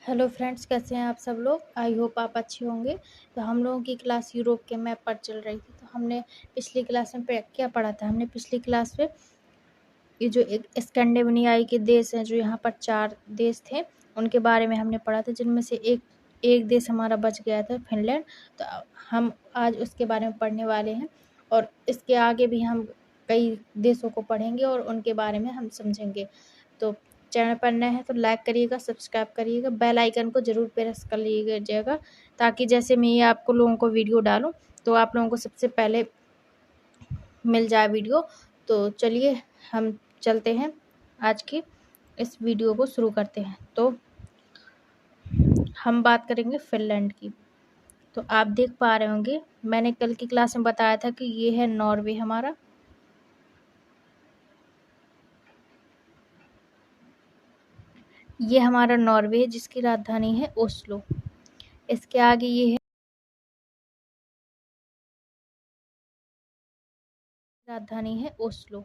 Hello friends, कैसे हैं आप सब लोग। आई होप आप अच्छे होंगे। तो हम लोगों की क्लास यूरोप के मैप पर चल रही थी। तो हमने पिछली क्लास में क्या पढ़ा था। हमने पिछली क्लास में ये जो एक स्कैंडिनेवियाई के देश हैं, जो यहाँ पर 4 देश थे, उनके बारे में हमने पढ़ा था, जिनमें से एक देश हमारा बच गया था, फिनलैंड। तो हम आज उसके बारे में पढ़ने वाले हैं और इसके आगे भी हम कई देशों को पढ़ेंगे और उनके बारे में हम समझेंगे। तो चैनल पर नए हैं तो लाइक करिएगा, सब्सक्राइब करिएगा, बेल आइकन को ज़रूर प्रेस कर लीजिएगा, ताकि जैसे मैं ये आपको लोगों को वीडियो डालूं तो आप लोगों को सबसे पहले मिल जाए वीडियो। तो चलिए हम चलते हैं, आज की इस वीडियो को शुरू करते हैं। तो हम बात करेंगे फिनलैंड की। तो आप देख पा रहे होंगे, मैंने कल की क्लास में बताया था कि ये है नॉर्वे हमारा। ये हमारा नॉर्वे है, जिसकी राजधानी है ओस्लो। इसके आगे ये है राजधानी है ओस्लो।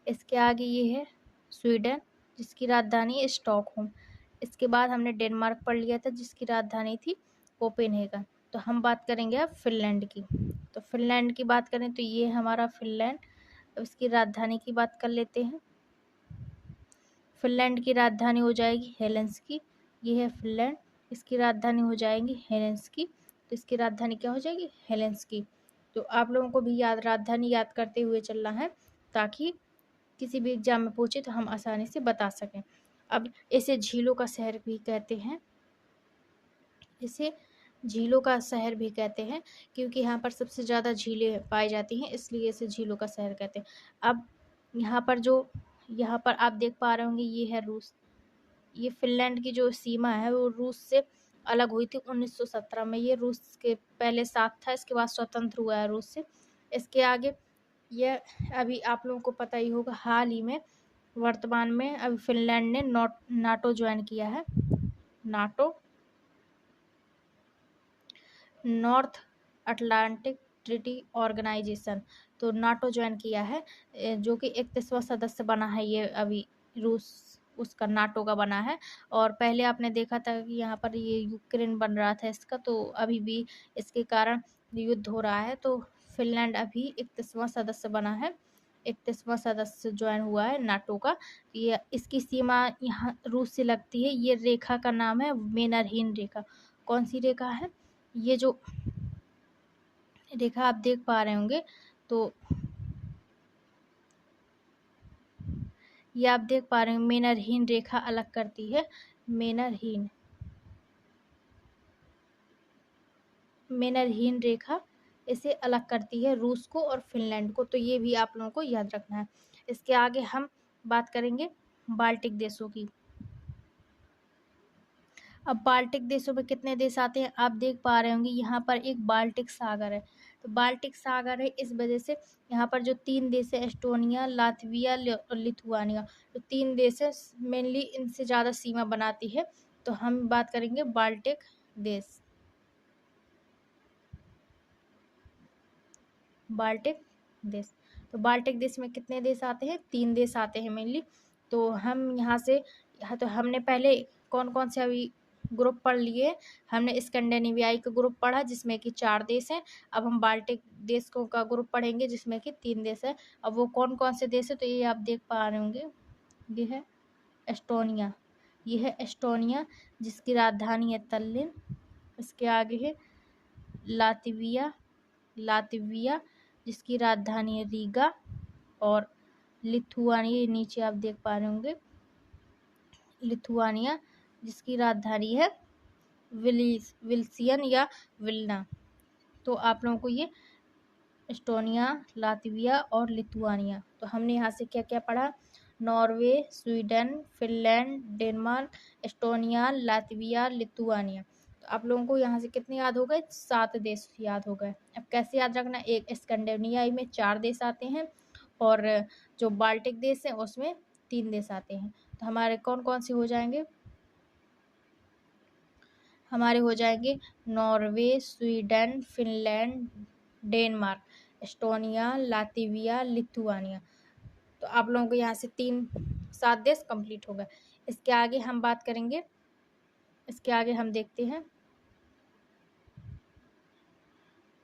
इसके आगे ये है स्वीडन, जिसकी राजधानी है स्टॉकहोम। इसके बाद हमने डेनमार्क पढ़ लिया था, जिसकी राजधानी थी कोपेनहेगन। तो हम बात करेंगे अब फिनलैंड की। तो फिनलैंड की बात करें तो ये हमारा फिनलैंड। अब इसकी राजधानी की बात कर लेते हैं। फिनलैंड की राजधानी हो जाएगी हेलेंसिकी। ये है फिनलैंड, इसकी राजधानी हो जाएगी हेलेंसिकी। तो इसकी राजधानी क्या हो जाएगी, हेलेंसिकी। तो आप लोगों को भी राजधानी याद करते हुए चलना है, ताकि किसी भी एग्जाम में पूछे तो हम आसानी से बता सकें। अब इसे झीलों का शहर भी कहते हैं, इसे झीलों का शहर भी कहते हैं, क्योंकि यहाँ पर सबसे ज़्यादा झीलें पाई जाती हैं, इसलिए इसे झीलों का शहर कहते हैं। अब यहाँ पर आप देख पा रहे होंगे, ये है रूस। ये फिनलैंड की जो सीमा है वो रूस से अलग हुई थी 1917 में। ये रूस के पहले साथ था, इसके बाद स्वतंत्र हुआ है रूस से। इसके आगे यह अभी आप लोगों को पता ही होगा, हाल ही में वर्तमान में अभी फिनलैंड ने नाटो ज्वाइन किया है। NATO, North Atlantic Treaty Organization. तो नाटो ज्वाइन किया है, जो कि 31वां सदस्य बना है ये अभी रूस, उसका नाटो का बना है। और पहले आपने देखा था कि यहाँ पर ये यूक्रेन बन रहा था इसका, तो अभी भी इसके कारण युद्ध हो रहा है। तो फिनलैंड अभी 31वां सदस्य बना है, 31वां सदस्य ज्वाइन हुआ है नाटो का। ये इसकी सीमा यहाँ रूस से लगती है। ये रेखा का नाम है मेनरहीन रेखा। कौन सी रेखा है, ये जो रेखा आप देख पा रहे होंगे, तो ये आप देख पा रहे हैं, मेनरहीन रेखा अलग करती है। मेनरहीन मेनरहीन रेखा इसे अलग करती है, रूस को और फिनलैंड को। तो ये भी आप लोगों को याद रखना है। इसके आगे हम बात करेंगे बाल्टिक देशों की। अब बाल्टिक देशों में कितने देश आते हैं, आप देख पा रहे होंगे, यहाँ पर एक बाल्टिक सागर है। तो बाल्टिक सागर है, इस वजह से यहाँ पर जो 3 देश है, एस्टोनिया, लातविया और लिथुआनिया, तो 3 देश है, मेनली इनसे ज़्यादा सीमा बनाती है। तो हम बात करेंगे बाल्टिक देश। बाल्टिक देश, तो बाल्टिक देश में कितने देश आते हैं, 3 देश आते हैं मेनली। तो हम यहाँ से तो हमने पहले कौन कौन से अभी ग्रुप पढ़ लिए। हमने स्कैंडिनेवियाई का ग्रुप पढ़ा, जिसमें कि 4 देश हैं। अब हम बाल्टिक देशों का ग्रुप पढ़ेंगे, जिसमें कि 3 देश है। अब वो कौन कौन से देश है, तो ये आप देख पा रहे होंगे, ये है एस्टोनिया। ये है एस्टोनिया, जिसकी राजधानी है तल्लिन। इसके आगे है लातविया, लातविया जिसकी राजधानी है रीगा। और लिथुआनिया, नीचे आप देख पा रहे होंगे, लिथुआनिया, जिसकी राजधानी है विल्सियन या विल्ना। तो आप लोगों को ये एस्टोनिया, लातविया और लिथुआनिया। तो हमने यहाँ से क्या क्या पढ़ा, Norway, Sweden, Finland, Denmark, Estonia, Latvia, Lithuania. तो आप लोगों को यहाँ से कितने याद हो गए, 7 देश याद हो गए। अब कैसे याद रखना, एक स्कैंडिनेवियाई में 4 देश आते हैं, और जो बाल्टिक देश है उसमें 3 देश आते हैं। तो हमारे कौन कौन से हो जाएंगे, हमारे हो जाएंगे Norway, Sweden, Finland, Denmark, Estonia, Latvia, Lithuania. तो आप लोगों को यहाँ से 7 देश कंप्लीट हो गए। इसके आगे हम बात करेंगे इसके आगे हम देखते हैं,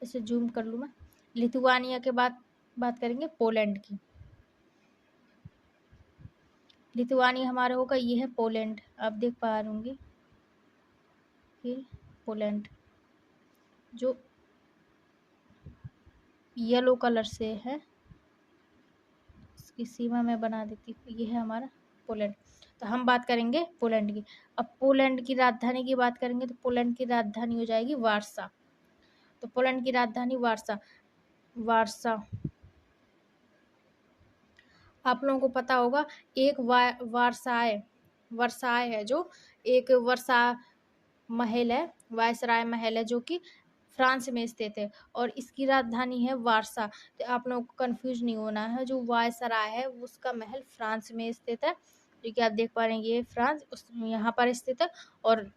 इसे जूम कर लूँ मैं। लिथुआनिया के बाद बात करेंगे पोलैंड की। लिथुआनिया हमारा होगा, ये है पोलैंड, आप देख पा रहे होंगे ये पोलैंड, जो येलो कलर से है, इसकी सीमा मैं बना देती हूँ, ये है हमारा पोलैंड। तो हम बात करेंगे पोलैंड की। अब पोलैंड की राजधानी की बात करेंगे तो पोलैंड की राजधानी हो जाएगी वारसा। तो पोलैंड की राजधानी वारसा। वारसा आप लोगों को पता होगा, एक वारसाय वर्साय है, जो एक वर्सा महल है, वायसराय महल है, जो कि फ्रांस में स्थित है, और इसकी राजधानी है वारसा। तो आप लोगों को कंफ्यूज नहीं होना है, जो वायसराय है उसका महल फ्रांस में स्थित है, जो कि आप देख पा रहे हैं ये फ्रांस उस यहाँ पर स्थित है, और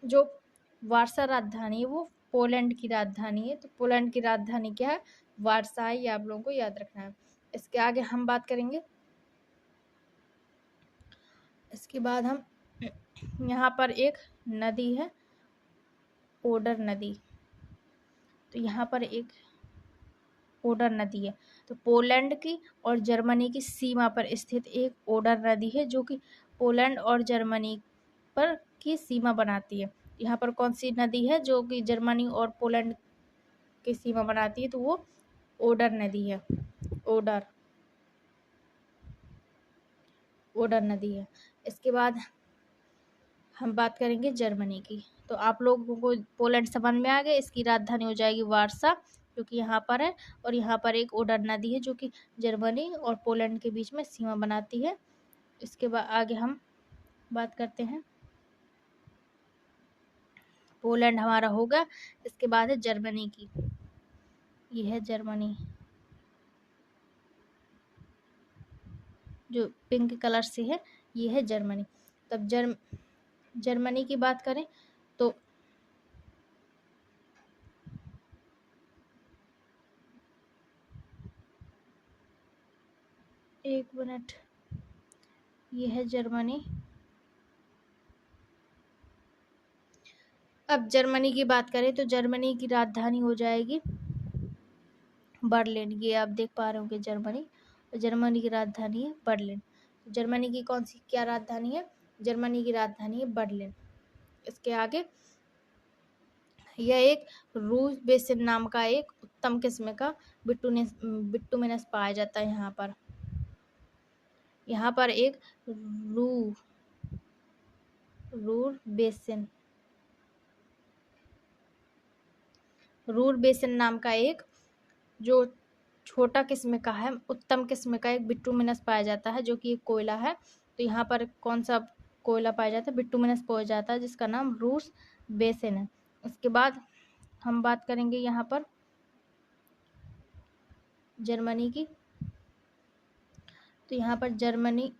जो वारसा राजधानी है वो पोलैंड की राजधानी है। तो पोलैंड की राजधानी क्या है? वारसा है, ये आप लोगों को याद रखना है। इसके आगे हम बात करेंगे, इसके बाद हम यहाँ पर एक नदी है, ओडर नदी। तो यहाँ पर एक ओडर नदी है, तो पोलैंड की और जर्मनी की सीमा पर स्थित एक ओडर नदी है, जो कि पोलैंड और जर्मनी पर की सीमा बनाती है। यहाँ पर कौन सी नदी है जो कि जर्मनी और पोलैंड की सीमा बनाती है? तो वो ओडर नदी है, ओडर ओडर नदी है। इसके बाद हम बात करेंगे जर्मनी की। तो आप लोगों को पोलैंड समझ में आ गए, इसकी राजधानी हो जाएगी वारसा, जो कि यहाँ पर है, और यहाँ पर एक ओडर नदी है, जो कि जर्मनी और पोलैंड के बीच में सीमा बनाती है। इसके बाद आगे हम बात करते हैं, पोलैंड हमारा होगा। इसके बाद है जर्मनी की, ये है जर्मनी, जो पिंक कलर से है, ये है जर्मनी। तब जर्मनी की बात करें तो एक मिनट, ये है जर्मनी। अब जर्मनी की बात करें तो जर्मनी की राजधानी हो जाएगी बर्लिन, ये आप देख पा रहे होंगे जर्मनी, जर्मनी की राजधानी है बर्लिन। जर्मनी की कौन सी क्या राजधानी है? जर्मनी की राजधानी है बर्लिन। इसके आगे, यह एक रूस बेसिन नाम का एक उत्तम किस्म का बिटुमिनस पाया जाता है। यहाँ पर एक रू रूर बेसिन रूर बेसिन नाम का एक जो छोटा किस्म का है, उत्तम किस्म का एक बिटुमिनस पाया जाता है, जो कि एक कोयला है। तो यहाँ पर कौन सा कोयला पाया जाता है? बिटुमिनस पाया जाता है, जिसका नाम रूस बेसिन है। उसके बाद हम बात करेंगे यहाँ पर जर्मनी की। तो यहाँ पर जर्मनी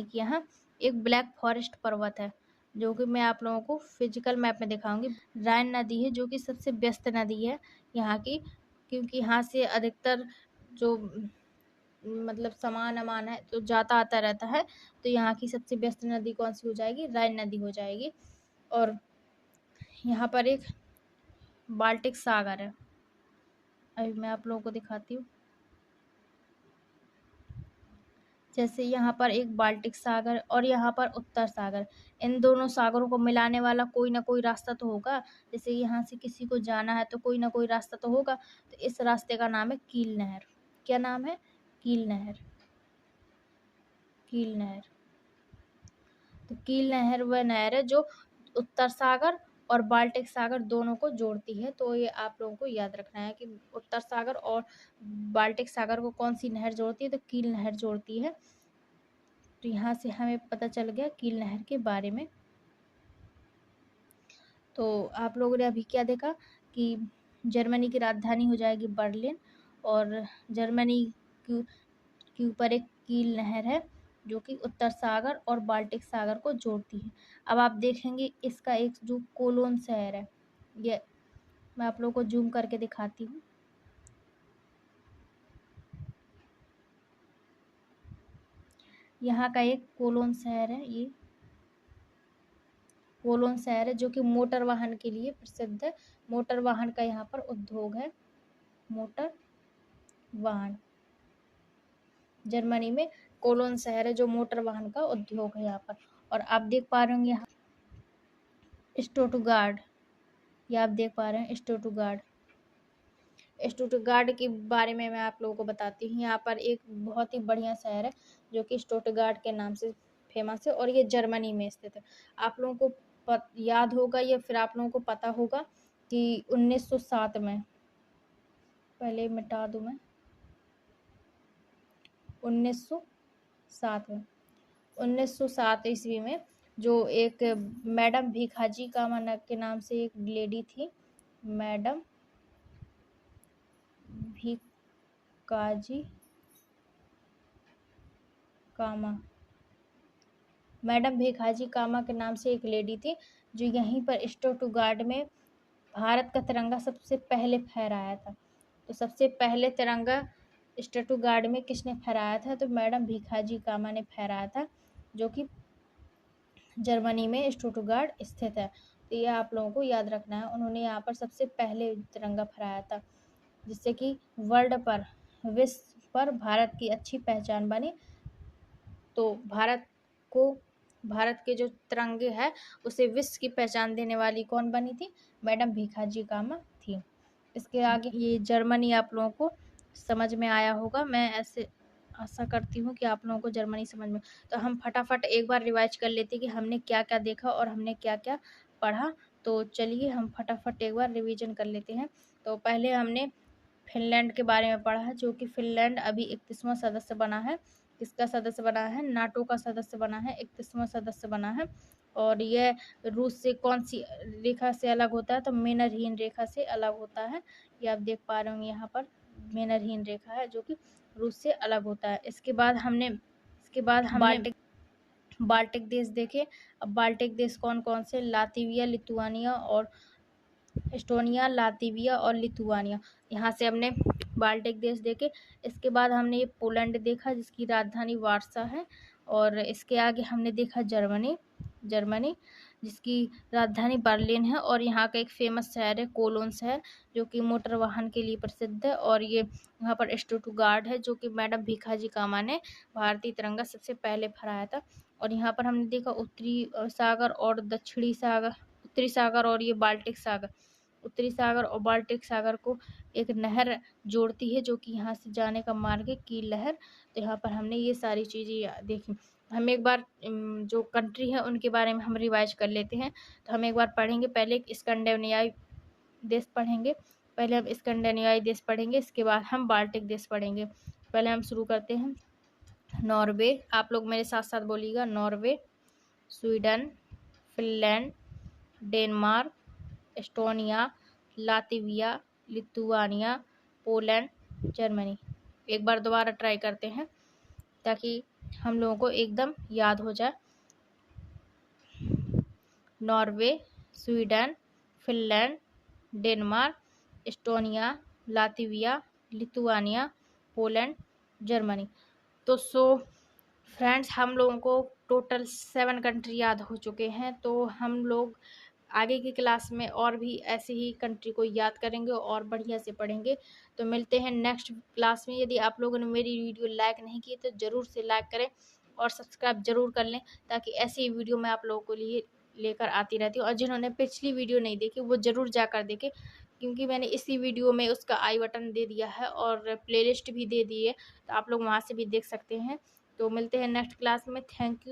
की यहाँ एक ब्लैक फॉरेस्ट पर्वत है, जो कि मैं आप लोगों को फिजिकल मैप में दिखाऊंगी। राइन नदी है, जो कि सबसे व्यस्त नदी है यहाँ की, क्योंकि यहाँ से अधिकतर जो मतलब सामान अमान है तो जाता आता रहता है। तो यहाँ की सबसे व्यस्त नदी कौन सी हो जाएगी? राइन नदी हो जाएगी। और यहाँ पर एक बाल्टिक सागर है, अभी मैं आप लोगों को दिखाती हूँ। जैसे यहाँ पर एक बाल्टिक सागर और यहाँ पर उत्तर सागर, इन दोनों सागरों को मिलाने वाला कोई ना कोई रास्ता तो होगा। जैसे यहाँ से किसी को जाना है तो कोई ना कोई रास्ता तो होगा। तो इस रास्ते का नाम है कील नहर। क्या नाम है? कील नहर। कील नहर। तो कील नहर वह नहर है जो उत्तर सागर और बाल्टिक सागर दोनों को जोड़ती है। तो ये आप लोगों को याद रखना है कि उत्तर सागर और बाल्टिक सागर को कौन सी नहर जोड़ती है? तो कील नहर जोड़ती है। तो यहाँ से हमें पता चल गया कील नहर के बारे में। तो आप लोगों ने अभी क्या देखा कि जर्मनी की राजधानी हो जाएगी बर्लिन, और जर्मनी के ऊपर एक कील नहर है, जो कि उत्तर सागर और बाल्टिक सागर को जोड़ती है। अब आप देखेंगे इसका एक जो कोलोन शहर है, ये मैं आप लोगों को जूम करके दिखाती हूँ। यहाँ का एक कोलोन शहर है ये, कोलोन शहर है जो कि मोटर वाहन के लिए प्रसिद्ध है। मोटर वाहन का यहाँ पर उद्योग है, मोटर वाहन। जर्मनी में कोलोन शहर है जो मोटर वाहन का उद्योग है यहाँ पर। और आप देख पा रहे होंगे यहाँ स्टुटगार्ट, ये आप देख पा रहे हैं स्टुटगार्ट। स्टुटगार्ट के बारे में मैं आप लोगों को बताती हूँ। यहाँ पर एक बहुत ही बढ़िया शहर है जो कि स्टुटगार्ट के नाम से फेमस है और ये जर्मनी में स्थित है। आप लोगों को याद होगा या फिर आप लोगों को पता होगा कि 1907 में, पहले मिटा दूं मैं, 1907 में, 1907 ईस्वी में जो एक मैडम भीखाजी कामा के नाम से एक लेडी थी, मैडम भीखाजी कामा, मैडम भीखाजी कामा के नाम से एक लेडी थी जो यहीं पर स्टुटगार्ट में भारत का तिरंगा सबसे पहले फहराया था। तो सबसे पहले तिरंगा स्टुटगार्ट में किसने फहराया था? तो मैडम भीखाजी कामा ने फहराया था, जो कि जर्मनी में स्टुटगार्ट स्थित है। तो ये आप लोगों को याद रखना है। उन्होंने यहाँ पर सबसे पहले तिरंगा फहराया था, जिससे कि वर्ल्ड पर, विश्व पर भारत की अच्छी पहचान बनी। तो भारत के जो तिरंगे है उसे विश्व की पहचान देने वाली कौन बनी थी? मैडम भीखाजी कामा थी। इसके आगे ये जर्मनी आप लोगों को समझ में आया होगा। मैं ऐसे आशा करती हूँ कि आप लोगों को जर्मनी समझ में। तो हम फटाफट एक बार रिवाइज कर लेते हैं कि हमने क्या क्या देखा और हमने क्या क्या पढ़ा। तो चलिए हम फटाफट एक बार रिवीजन कर लेते हैं। तो पहले हमने फिनलैंड के बारे में पढ़ा है, जो कि फिनलैंड अभी 31वां सदस्य बना है। किसका सदस्य बना है? नाटो का सदस्य बना है, 31वां सदस्य बना है। और यह रूस से कौन सी रेखा से अलग होता है? तो मेनरहीन रेखा से अलग होता है। ये आप देख पा रहे होंगे यहाँ पर मेनरहीन रेखा है जो कि रूस से अलग होता है। इसके बाद हमने बाल्टिक देश देखे। अब बाल्टिक देश कौन कौन से? लातविया, लिथुआनिया और एस्टोनिया, लातविया और लिथुआनिया। यहाँ से हमने बाल्टिक देश देखे। इसके बाद हमने ये पोलैंड देखा जिसकी राजधानी वार्सा है। और इसके आगे हमने देखा जर्मनी जिसकी राजधानी बर्लिन है। और यहाँ का एक फेमस शहर है कोलोन शहर, जो कि मोटर वाहन के लिए प्रसिद्ध है। और ये यहाँ पर स्टुटगार्ट है जो कि मैडम भीखाजी कामा ने भारतीय तिरंगा सबसे पहले फहराया था। और यहाँ पर हमने देखा उत्तरी सागर और दक्षिणी सागर, उत्तरी सागर और ये बाल्टिक सागर, उत्तरी सागर और बाल्टिक सागर को एक नहर जोड़ती है जो कि यहाँ से जाने का मार्ग है, कील नहर। तो यहाँ पर हमने ये सारी चीज़ें देखी। हम एक बार जो कंट्री है उनके बारे में हम रिवाइज कर लेते हैं। तो हम एक बार पढ़ेंगे, पहले स्कैंडिनेवियाई देश पढ़ेंगे, पहले हम स्कैंडिनेवियाई देश पढ़ेंगे, इसके बाद हम बाल्टिक देश पढ़ेंगे। पहले हम शुरू करते हैं नॉर्वे। आप लोग मेरे साथ साथ बोलिएगा, Norway, Sweden, Finland, Denmark, Estonia, Latvia, Lithuania, Poland, Germany. एक बार दोबारा ट्राई करते हैं ताकि हम लोगों को एकदम याद हो जाए। Norway, Sweden, Finland, Denmark, Estonia, Latvia, Lithuania, Poland, Germany. तो फ्रेंड्स, हम लोगों को टोटल 7 कंट्री याद हो चुके हैं। तो हम लोग आगे की क्लास में और भी ऐसे ही कंट्री को याद करेंगे और बढ़िया से पढ़ेंगे। तो मिलते हैं नेक्स्ट क्लास में। यदि आप लोगों ने मेरी वीडियो लाइक नहीं की तो ज़रूर से लाइक करें और सब्सक्राइब ज़रूर कर लें, ताकि ऐसी ही वीडियो मैं आप लोगों को लिए लेकर आती रहती हूँ। और जिन्होंने पिछली वीडियो नहीं देखी वो ज़रूर जाकर देखें, क्योंकि मैंने इसी वीडियो में उसका आई बटन दे दिया है और प्लेलिस्ट भी दे दी है, तो आप लोग वहाँ से भी देख सकते हैं। तो मिलते हैं नेक्स्ट क्लास में। Thank you.